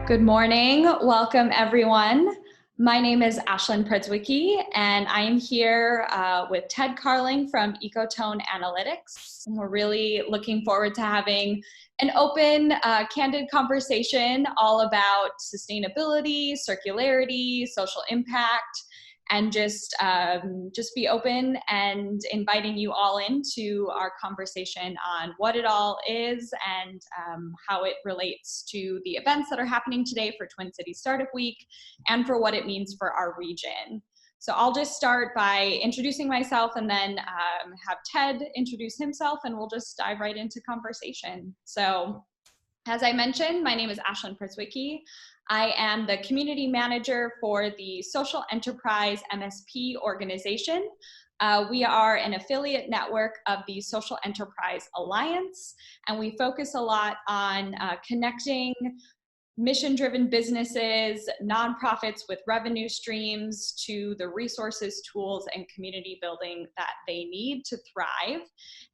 Good morning. Welcome, everyone. My name is Ashleyn Przedwiecki, and I am here with Ted Carling from Ecotone Analytics. And we're really looking forward to having an open, candid conversation all about sustainability, circularity, social impact, and just be open and inviting you all into our conversation on what it all is and how it relates to the events that are happening today for Twin Cities Startup Week and for what it means for our region. So I'll just start by introducing myself and then have Ted introduce himself, and we'll just dive right into conversation. So as I mentioned, my name is Ashleyn Przedwiecki. I am the community manager for the Social Enterprise MSP organization. We are an affiliate network of the Social Enterprise Alliance, and we focus a lot on connecting mission-driven businesses, nonprofits with revenue streams to the resources, tools, and community building that they need to thrive.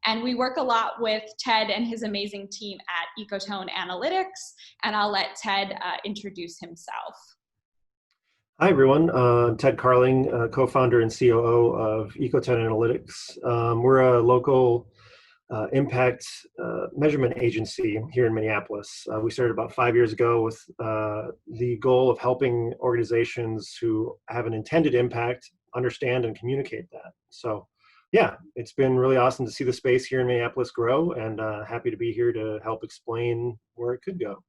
And we work a lot with Ted and his amazing team at Ecotone Analytics, and I'll let Ted introduce himself. Hi, everyone. Ted Carling, co-founder and COO of Ecotone Analytics. We're a local impact measurement agency here in Minneapolis. We started about 5 years ago with the goal of helping organizations who have an intended impact understand and communicate that. So yeah, it's been really awesome to see the space here in Minneapolis grow, and happy to be here to help explain where it could go.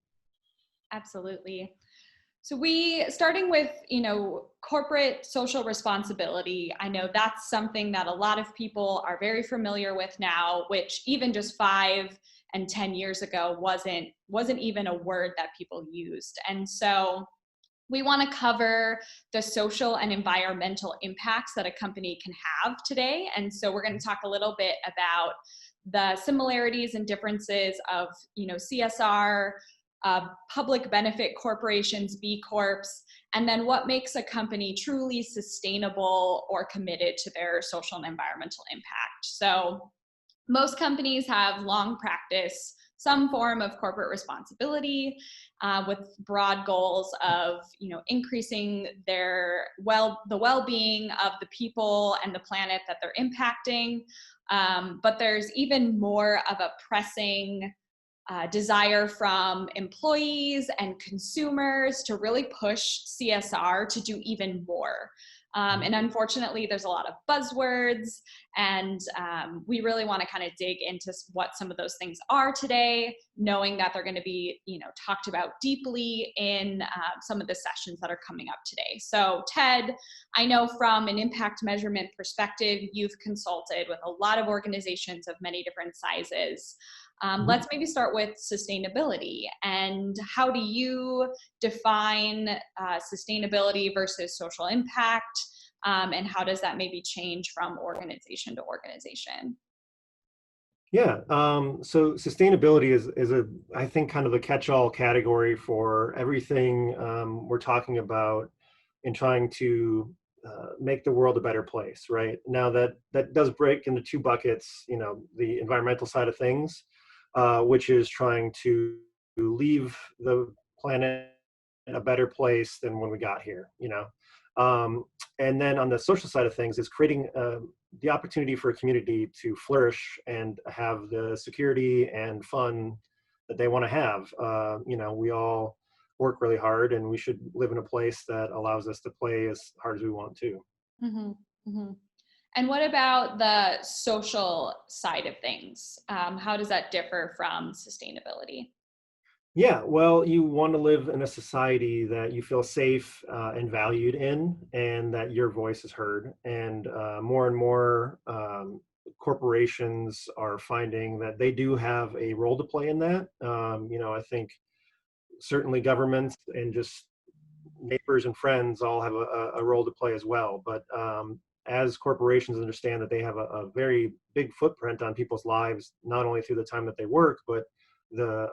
Absolutely. So starting with, corporate social responsibility, I know that's something that a lot of people are very familiar with now, which even just 5 and 10 years ago wasn't even a word that people used. And so we want to cover the social and environmental impacts that a company can have today. And so we're going to talk a little bit about the similarities and differences of, CSR, public benefit corporations, B Corps, and then what makes a company truly sustainable or committed to their social and environmental impact. So most companies have long practiced some form of corporate responsibility with broad goals of, increasing the well-being of the people and the planet that they're impacting. But there's even more of a pressing desire from employees and consumers to really push CSR to do even more. And unfortunately, there's a lot of buzzwords, and we really want to kind of dig into what some of those things are today, knowing that they're going to be, talked about deeply in some of the sessions that are coming up today. So Ted, I know from an impact measurement perspective, you've consulted with a lot of organizations of many different sizes. Let's maybe start with sustainability, and how do you define sustainability versus social impact, and how does that maybe change from organization to organization? Yeah, so sustainability is I think, kind of a catch-all category for everything we're talking about in trying to make the world a better place, right? Now that does break into 2 buckets, the environmental side of things, which is trying to leave the planet in a better place than when we got here, and then on the social side of things is creating the opportunity for a community to flourish and have the security and fun that they want to have. We all work really hard, and we should live in a place that allows us to play as hard as we want to. Mm-hmm. Mm-hmm. And what about the social side of things? How does that differ from sustainability? Yeah, well, you want to live in a society that you feel safe and valued in, and that your voice is heard. And more corporations are finding that they do have a role to play in that. I think certainly governments and just neighbors and friends all have a role to play as well. But as corporations understand that they have a very big footprint on people's lives, not only through the time that they work, but the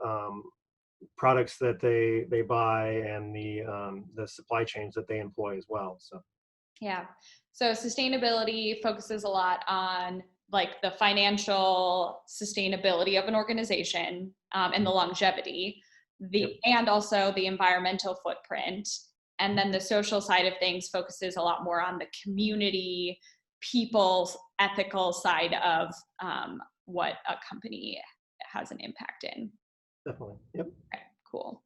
products that they buy and the supply chains that they employ as well. Yeah. So sustainability focuses a lot on like the financial sustainability of an organization and the longevity. and also the environmental footprint. And then the social side of things focuses a lot more on the community, people's ethical side of what a company has an impact in. Definitely. Yep. Okay, cool.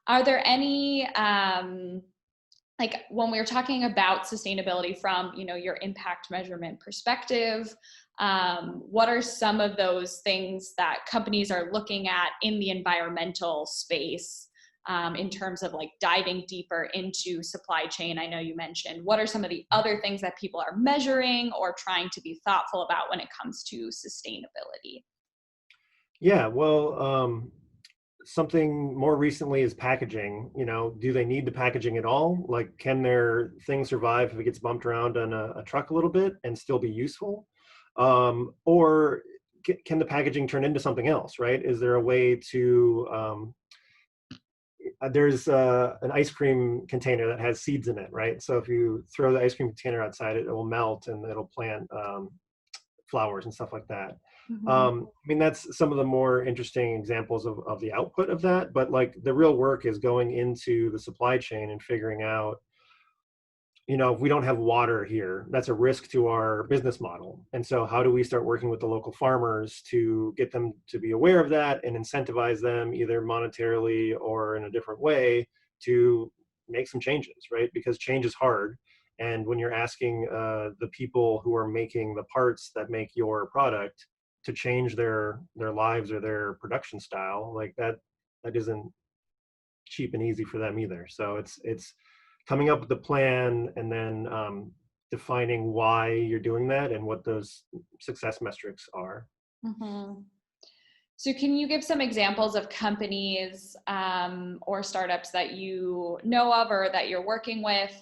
Are there any, like when we were talking about sustainability from, your impact measurement perspective, what are some of those things that companies are looking at in the environmental space in terms of like diving deeper into supply chain? I know you mentioned, what are some of the other things that people are measuring or trying to be thoughtful about when it comes to sustainability? Yeah, well, something more recently is packaging. Do they need the packaging at all? Like, can their thing survive if it gets bumped around on a truck a little bit and still be useful? Or can the packaging turn into something else, right? Is there a way to, there's an ice cream container that has seeds in it, right? So if you throw the ice cream container outside, it will melt and it'll plant flowers and stuff like that. Mm-hmm. I mean, that's some of the more interesting examples of the output of that, but like the real work is going into the supply chain and figuring out, if we don't have water here, that's a risk to our business model. And so how do we start working with the local farmers to get them to be aware of that and incentivize them either monetarily or in a different way to make some changes, right? Because change is hard. And when you're asking the people who are making the parts that make your product to change their lives or their production style, like that isn't cheap and easy for them either. So it's coming up with the plan and then defining why you're doing that and what those success metrics are. Mm-hmm. So can you give some examples of companies or startups that you know of or that you're working with,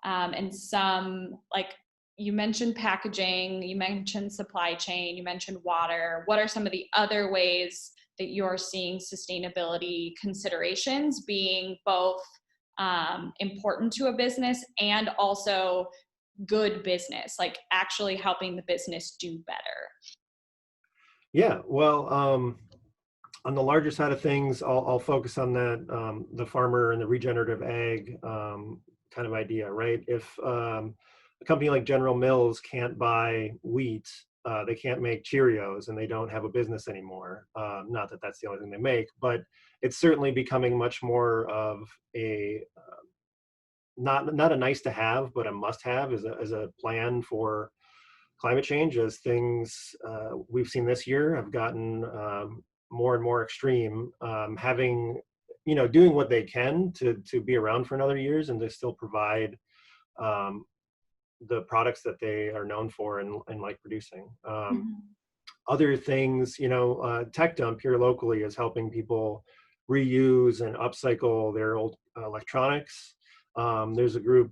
and some, like you mentioned packaging, you mentioned supply chain, you mentioned water. What are some of the other ways that you're seeing sustainability considerations being both important to a business and also good business, like actually helping the business do better? Yeah, well, on the larger side of things, I'll focus on that, the farmer and the regenerative ag kind of idea, right? If a company like General Mills can't buy wheat, they can't make Cheerios, and they don't have a business anymore. Not that that's the only thing they make, but it's certainly becoming much more of a not a nice to have, but a must have as a plan for climate change, as things we've seen this year have gotten more and more extreme. Having, doing what they can to be around for another years and to still provide the products that they are known for and like producing. Mm-hmm. Other things, Tech Dump here locally is helping people reuse and upcycle their old electronics. There's a group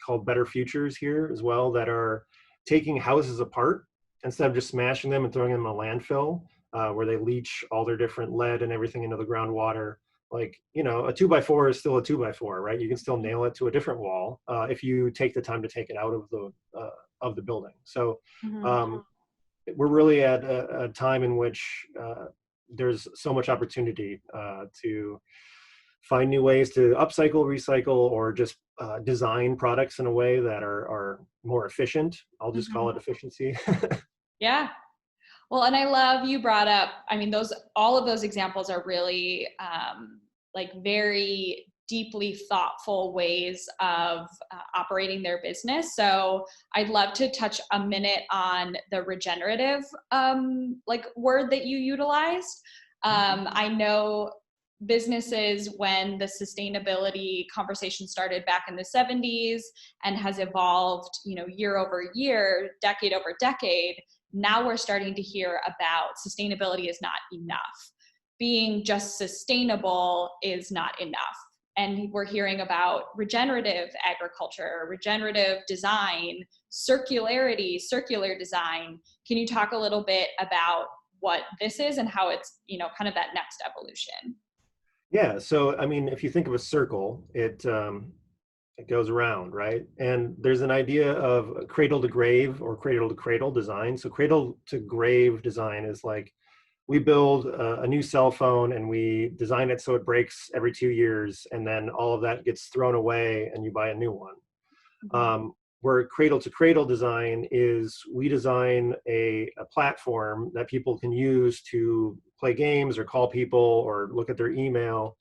called Better Futures here as well that are taking houses apart instead of just smashing them and throwing them in a landfill, where they leach all their different lead and everything into the groundwater. Like, a 2x4 is still a 2x4, right? You can still nail it to a different wall if you take the time to take it out of the building. So Mm-hmm. we're really at a time in which there's so much opportunity to find new ways to upcycle, recycle, or just design products in a way that are more efficient. I'll just call it efficiency. Yeah. Well, and I love you brought up, I mean, all of those examples are really like very deeply thoughtful ways of operating their business. So I'd love to touch a minute on the regenerative like word that you utilized. I know businesses, when the sustainability conversation started back in the 70s and has evolved, year over year, decade over decade, now we're starting to hear about sustainability is not enough. Being just sustainable is not enough. And we're hearing about regenerative agriculture, regenerative design, circularity, circular design. Can you talk a little bit about what this is and how it's, kind of that next evolution? Yeah. So, I mean, if you think of a circle, it goes around, right? And there's an idea of cradle to grave or cradle to cradle design. So cradle to grave design is like we build a new cell phone and we design it so it breaks every 2 years, and then all of that gets thrown away and you buy a new one. Mhm. Where cradle to cradle design is, we design a platform that people can use to play games or call people or look at their email,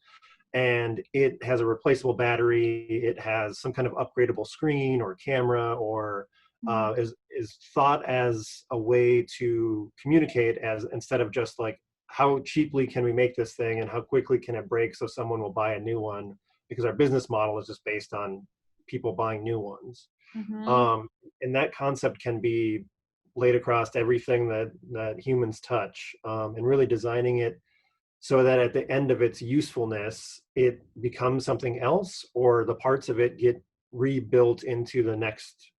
and it has a replaceable battery. It has some kind of upgradable screen or camera, or Mhm. is thought as a way to communicate, as instead of just like, how cheaply can we make this thing and how quickly can it break so someone will buy a new one, because our business model is just based on people buying new ones. Mhm. um, and that concept can be laid across everything that humans touch, and really designing it so that at the end of its usefulness, it becomes something else, or the parts of it get rebuilt into the next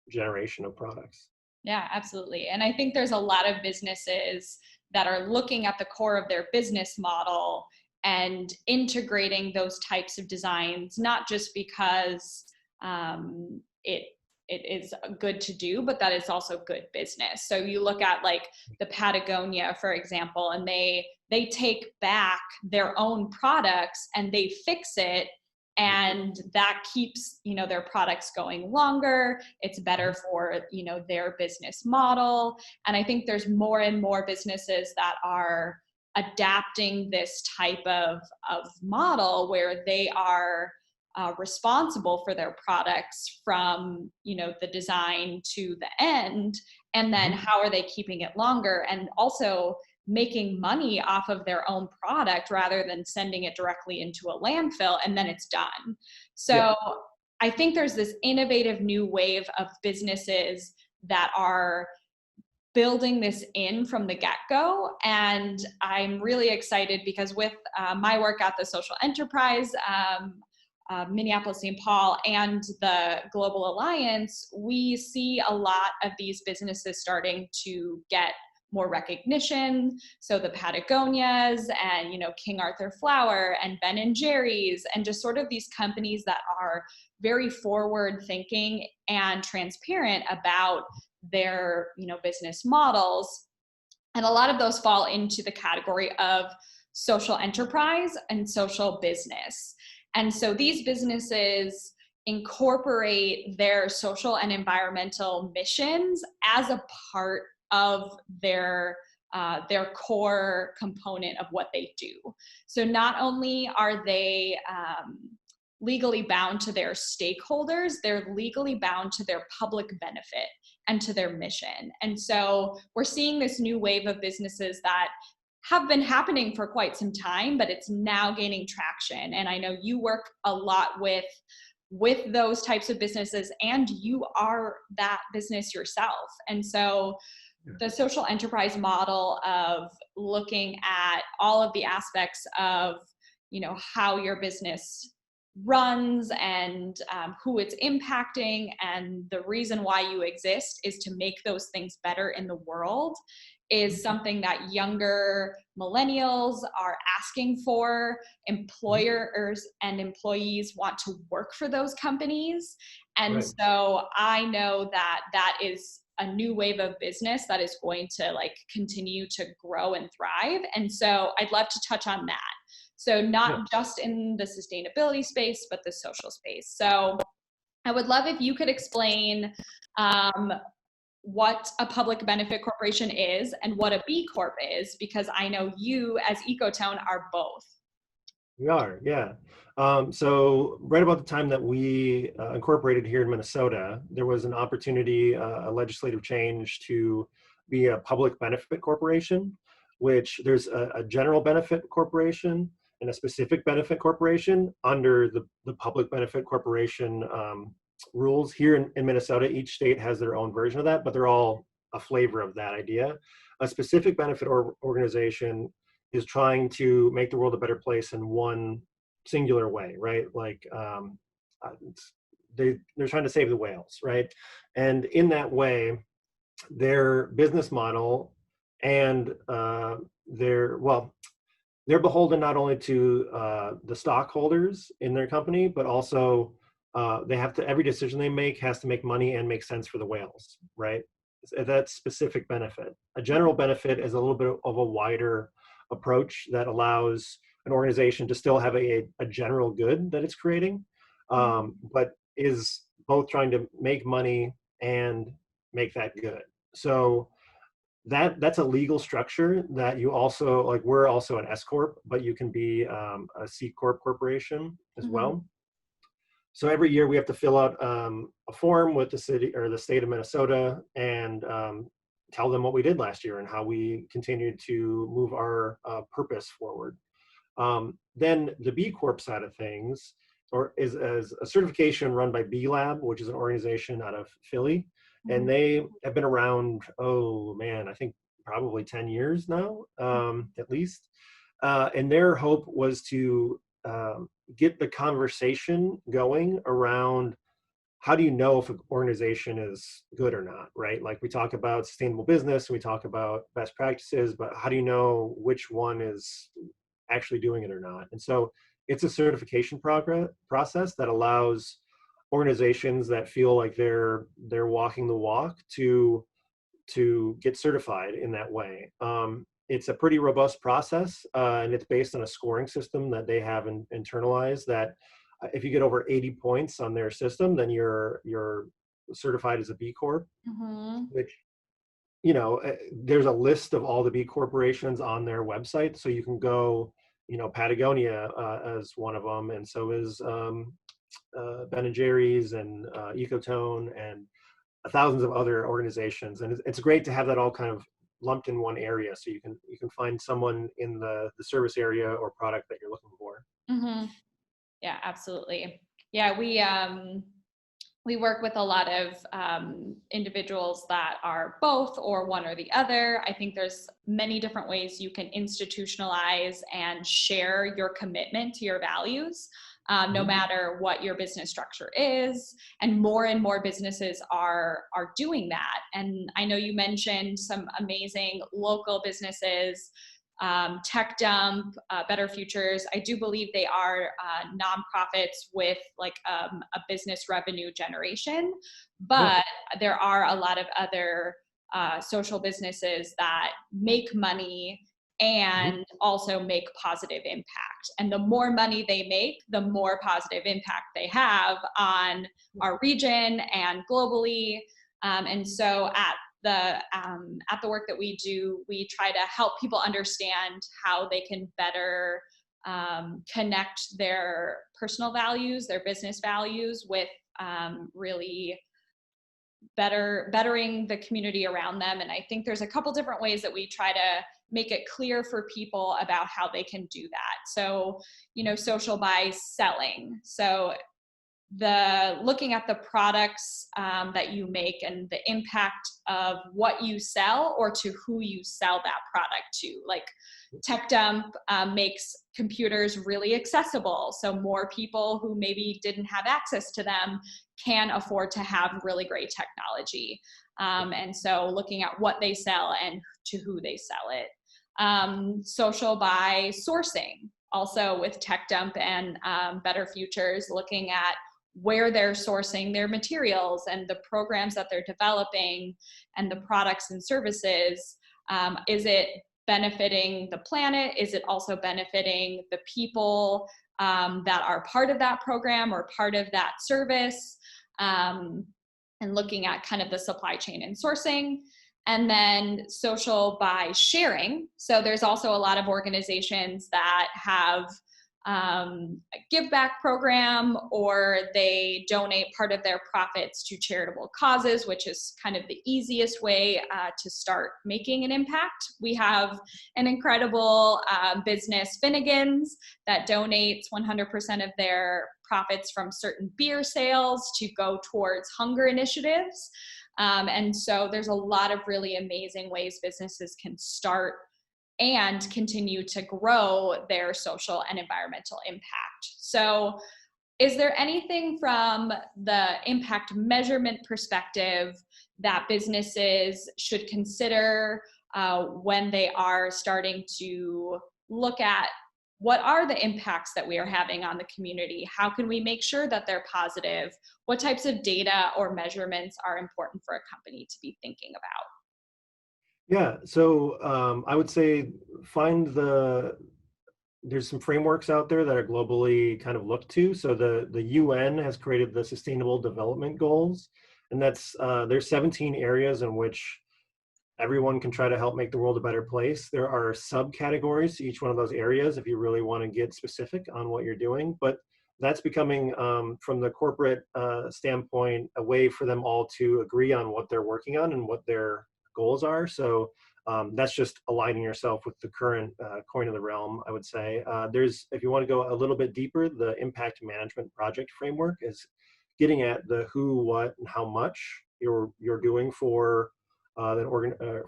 generation of products. Yeah, absolutely. And I think there's a lot of businesses that are looking at the core of their business model and integrating those types of designs, not just because it is good to do, but that it's also good business. So you look at like the Patagonia, for example, and they take back their own products and they fix it, and that keeps, you know, their products going longer. It's better for, you know, their business model. And I think there's more and more businesses that are adapting this type of model where they are responsible for their products from, you know, the design to the end, and then Mhm. how are they keeping it longer, and also making money off of their own product rather than sending it directly into a landfill and then it's done. Yeah. So I think there's this innovative new wave of businesses that are building this in from the get-go, and I'm really excited because with my work at the Social Enterprise, Minneapolis St. Paul, and the Global Alliance, we see a lot of these businesses starting to get more recognition. So the Patagonias and, you know, King Arthur Flour and Ben and Jerry's, and just sort of these companies that are very forward thinking and transparent about their, you know, business models. And a lot of those fall into the category of social enterprise and social business. And so these businesses incorporate their social and environmental missions as a part of their core component of what they do. So not only are they legally bound to their stakeholders, they're legally bound to their public benefit and to their mission. And so we're seeing this new wave of businesses that have been happening for quite some time, but it's now gaining traction. And I know you work a lot with those types of businesses, and you are that business yourself. And so the social enterprise model of looking at all of the aspects of, you know, how your business runs and who it's impacting, and the reason why you exist is to make those things better in the world, is something that younger millennials are asking for. Mhm. Employers and employees want to work for those companies. And Right. so I know that that is a new wave of business that is going to like continue to grow and thrive. And so I'd love to touch on that. So Yeah. not just in the sustainability space, but the social space. So I would love if you could explain um, what a public benefit corporation is and what a B Corp is, because I know you as Ecotone are both. We are, yeah. So right about the time that we incorporated here in Minnesota, there was an opportunity, a legislative change to be a public benefit corporation, which there's a general benefit corporation and a specific benefit corporation under the public benefit corporation rules. Here in Minnesota, each state has their own version of that, but they're all a flavor of that idea. A specific benefit organization is trying to make the world a better place in one singular way, right? Like uh, they're trying to save the whales, right? And in that way, their business model and they're beholden not only to the stockholders in their company, but also they have to, every decision they make has to make money and make sense for the whales, right? that specific benefit. A general benefit is a little bit of a wider approach that allows an organization to still have a general good that it's creating, but is both trying to make money and make that good. So that's a legal structure that you also, like, we're also an S corp, but you can be a C corp corporation as Mm-hmm. well. So every year we have to fill out a form with the city or the state of Minnesota and tell them what we did last year and how we continued to move our purpose forward. Then the B Corp side of things, or is as a certification run by B Lab, which is an organization out of Philly, and they have been around. Oh man, I think probably 10 years now, at least. And their hope was to get the conversation going around how do you know if an organization is good or not, right? Like we talk about sustainable business, we talk about best practices, but how do you know which one is actually doing it or not? And so it's a certification process that allows organizations that feel like they're walking the walk to get certified in that way. It's a pretty robust process, and it's based on a scoring system that they have internalized. That if you get over 80 points on their system, then you're certified as a B Corp. Mm-hmm. Which, there's a list of all the B corporations on their website, so you can go. Patagonia as one of them, and so is Ben and Jerry's and Ecotone and thousands of other organizations. And it's great to have that all kind of lumped in one area, so you can find someone in the service area or product that you're looking for. Mm-hmm. Yeah, absolutely. Yeah, we work with a lot of individuals that are both or one or the other. I think there's many different ways you can institutionalize and share your commitment to your values, no matter what your business structure is. And more businesses are doing that. And I know you mentioned some amazing local businesses, Tech Dump, Better Futures. I do believe they are nonprofits with like a business revenue generation, but there are a lot of other social businesses that make money and also make positive impact. And the more money they make, the more positive impact they have on our region and globally. And so at the work that we do, we try to help people understand how they can better connect their personal values, their business values with really bettering the community around them. And I think there's a couple different ways that we try to make it clear for people about how they can do that. So, social by selling. So looking at the products that you make and the impact of what you sell or to who you sell that product to. Like Tech Dump makes computers really accessible, so more people who maybe didn't have access to them can afford to have really great technology. And so looking at what they sell and to who they sell it. Social by sourcing, also with Tech Dump and Better Futures, looking at where they're sourcing their materials and the programs that they're developing and the products and services. Is it benefiting the planet? Is it also benefiting the people that are part of that program or part of that service? And looking at kind of the supply chain and sourcing. And then social by sharing. So there's also a lot of organizations that have a give back program, or they donate part of their profits to charitable causes, which is kind of the easiest way to start making an impact. We have an incredible business, Finnegan's, that donates 100% of their profits from certain beer sales to go towards hunger initiatives. And so there's a lot of really amazing ways businesses can start and continue to grow their social and environmental impact. So is there anything from the impact measurement perspective that businesses should consider when they are starting to look at what are the impacts that we are having on the community? How can we make sure that they're positive? What types of data or measurements are important for a company to be thinking about? Yeah, so I would say find there's some frameworks out there that are globally kind of looked to. So the UN has created the Sustainable Development Goals, and that's there's 17 areas in which everyone can try to help make the world a better place. There are subcategories to each one of those areas if you really want to get specific on what you're doing. But that's becoming, from the corporate standpoint, a way for them all to agree on what they're working on and what their goals are. So that's just aligning yourself with the current coin of the realm, I would say. If you want to go a little bit deeper, the impact management project framework is getting at the who, what, and how much you're doing for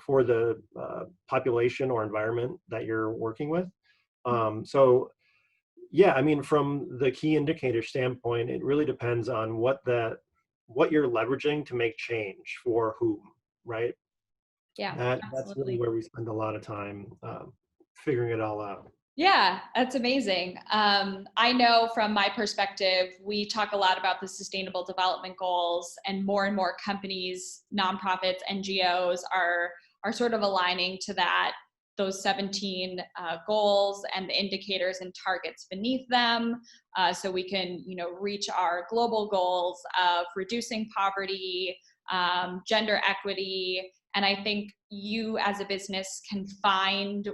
for the population or environment that you're working with. So yeah, I mean, from the key indicator standpoint, it really depends on what you're leveraging to make change for whom, right? Yeah, That's really absolutely. where we spend a lot of time figuring it all out. Yeah, that's amazing. I know from my perspective, we talk a lot about the sustainable development goals, and more companies, nonprofits, NGOs are sort of aligning to those 17 goals and the indicators and targets beneath them, so we can, reach our global goals of reducing poverty, gender equity, and I think you as a business can find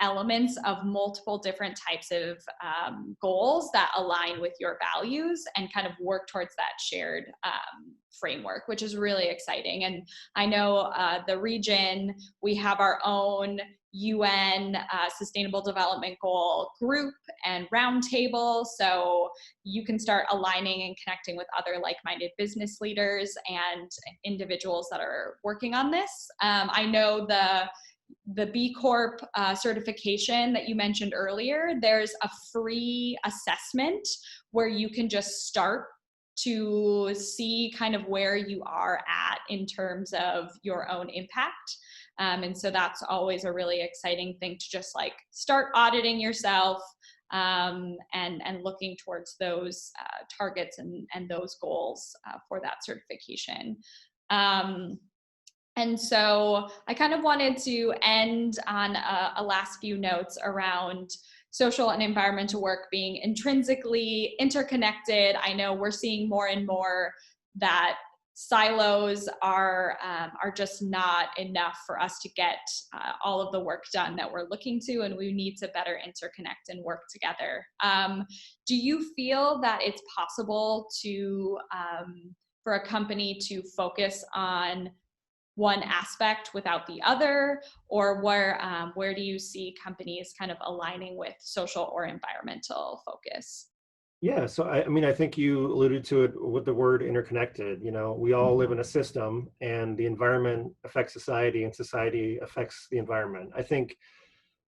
elements of multiple different types of goals that align with your values and kind of work towards that shared framework, which is really exciting. And I know the region, we have our own UN Sustainable Development Goal group and roundtable. So you can start aligning and connecting with other like-minded business leaders and individuals that are working on this. I know the B Corp certification that you mentioned earlier, there's a free assessment where you can just start to see kind of where you are at in terms of your own impact. And so that's always a really exciting thing to just like start auditing yourself, and looking towards those targets and those goals for that certification. And so I kind of wanted to end on a last few notes around social and environmental work being intrinsically interconnected. I know we're seeing more and more that silos are just not enough for us to get all of the work done that we're looking to, and we need to better interconnect and work together. Do you feel that it's possible to for a company to focus on one aspect without the other, or where do you see companies kind of aligning with social or environmental focus? Yeah, so I mean, I think you alluded to it with the word interconnected. You know, we all live in a system, and the environment affects society, and society affects the environment. I think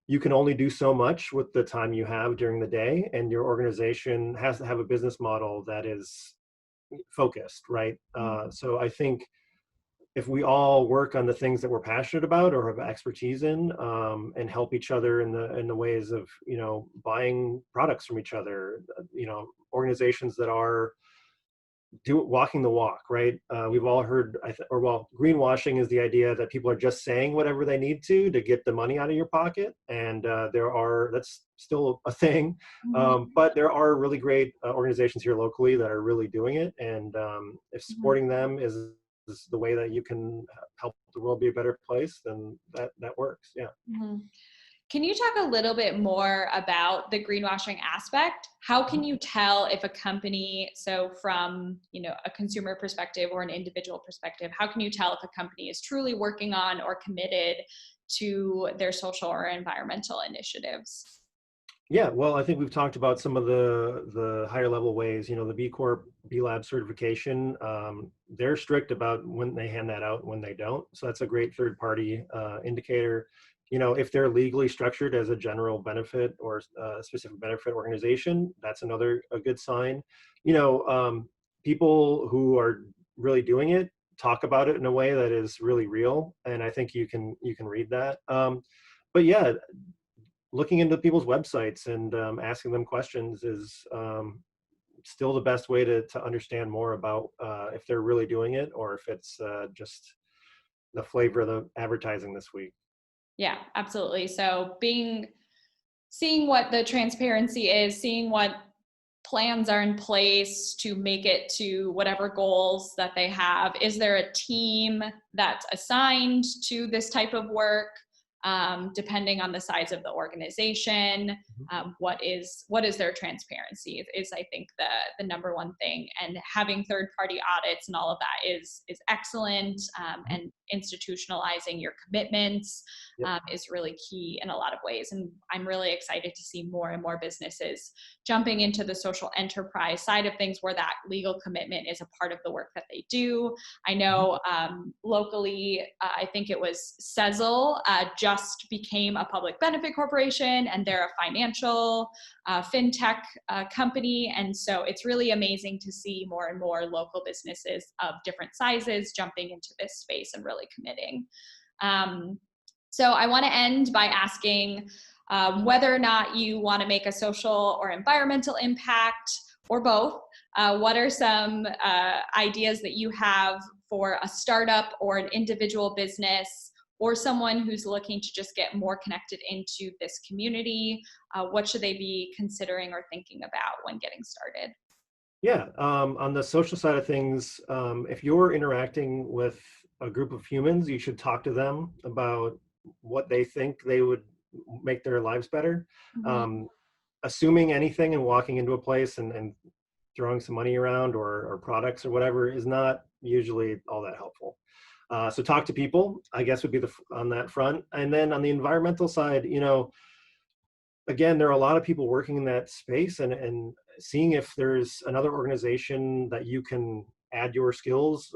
you can only do so much with the time you have during the day, and your organization has to have a business model that is focused, right? So I think if we all work on the things that we're passionate about or have expertise in, and help each other in the ways of, buying products from each other, organizations that are walking the walk, right? We've all heard, greenwashing is the idea that people are just saying whatever they need to get the money out of your pocket, and that's still a thing. Mhm. But there are really great organizations here locally that are really doing it, and if Mhm. supporting them is the way that you can help the world be a better place, then that works. Yeah. Mhm. Can you talk a little bit more about the greenwashing aspect? How can you tell if a company, so from, a consumer perspective or an individual perspective, how can you tell if a company is truly working on or committed to their social or environmental initiatives? Yeah, well, I think we've talked about some of the higher level ways. The B Corp, B Lab certification. They're strict about when they hand that out and when they don't. So that's a great third party indicator. If they're legally structured as a general benefit or a specific benefit organization, that's a good sign. You know, um, People who are really doing it talk about it in a way that is really real, and I think you can read that. But yeah, looking into people's websites and asking them questions is still the best way to understand more about if they're really doing it or if it's just the flavor of the advertising this week. Yeah, absolutely. So seeing what the transparency is, seeing what plans are in place to make it to whatever goals that they have. Is there a team that's assigned to this type of work? Depending on the size of the organization, what is their transparency is I think the number one thing. And having third-party audits and all of that is excellent. And institutionalizing your commitments is really key in a lot of ways. And I'm really excited to see more and more businesses jumping into the social enterprise side of things where that legal commitment is a part of the work that they do. I know locally, I think it was Cradle just became a public benefit corporation, and they're a financial fintech company. And so it's really amazing to see more and more local businesses of different sizes jumping into this space and really committing. So I want to end by asking whether or not you want to make a social or environmental impact, or both. What are some ideas that you have for a startup or an individual business or someone who's looking to just get more connected into this community? What should they be considering or thinking about when getting started? Yeah, on the social side of things, if you're interacting with a group of humans, you should talk to them about what they think they would make their lives better. Assuming anything and walking into a place and throwing some money around or products or whatever is not usually all that helpful. So talk to people, I guess, would be on that front. And then on the environmental side, again, there are a lot of people working in that space and seeing if there's another organization that you can add your skills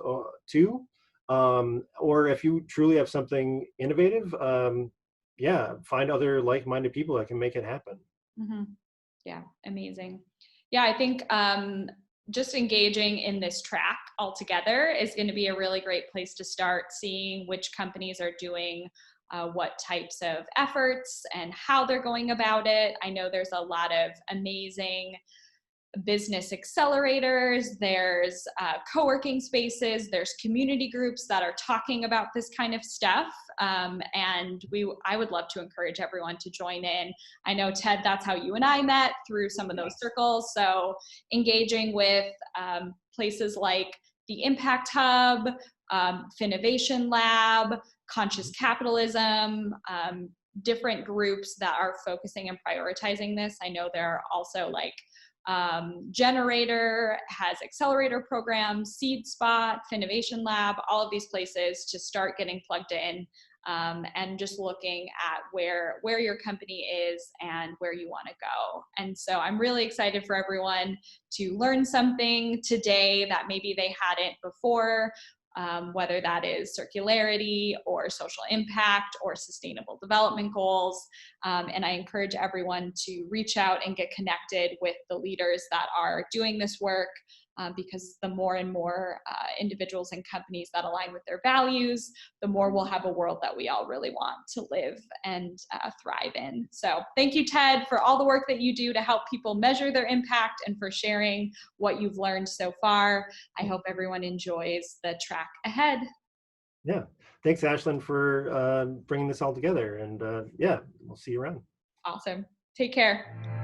to, or if you truly have something innovative, find other like-minded people that can make it happen. Yeah, amazing. Yeah, I think just engaging in this track altogether is going to be a really great place to start, seeing which companies are doing what types of efforts and how they're going about it. I know there's a lot of amazing business accelerators, there's co-working spaces, there's community groups that are talking about this kind of stuff. And I would love to encourage everyone to join in. I know, Ted, that's how you and I met, through some of those circles. So engaging with places like the Impact Hub, Finnovation Lab, Conscious Capitalism, different groups that are focusing and prioritizing this. I know there are also like Generator has accelerator programs, Seed Spot, Finnovation Lab, all of these places to start getting plugged in, and just looking at where your company is and where you want to go. And so I'm really excited for everyone to learn something today that maybe they hadn't before. Whether that is circularity or social impact or sustainable development goals. And I encourage everyone to reach out and get connected with the leaders that are doing this work, because the more and more individuals and companies that align with their values, the more we'll have a world that we all really want to live and thrive in. So thank you, Ted, for all the work that you do to help people measure their impact and for sharing what you've learned so far. I hope everyone enjoys the track ahead. Yeah, thanks, Ashleyn, for bringing this all together. And we'll see you around. Awesome. Take care.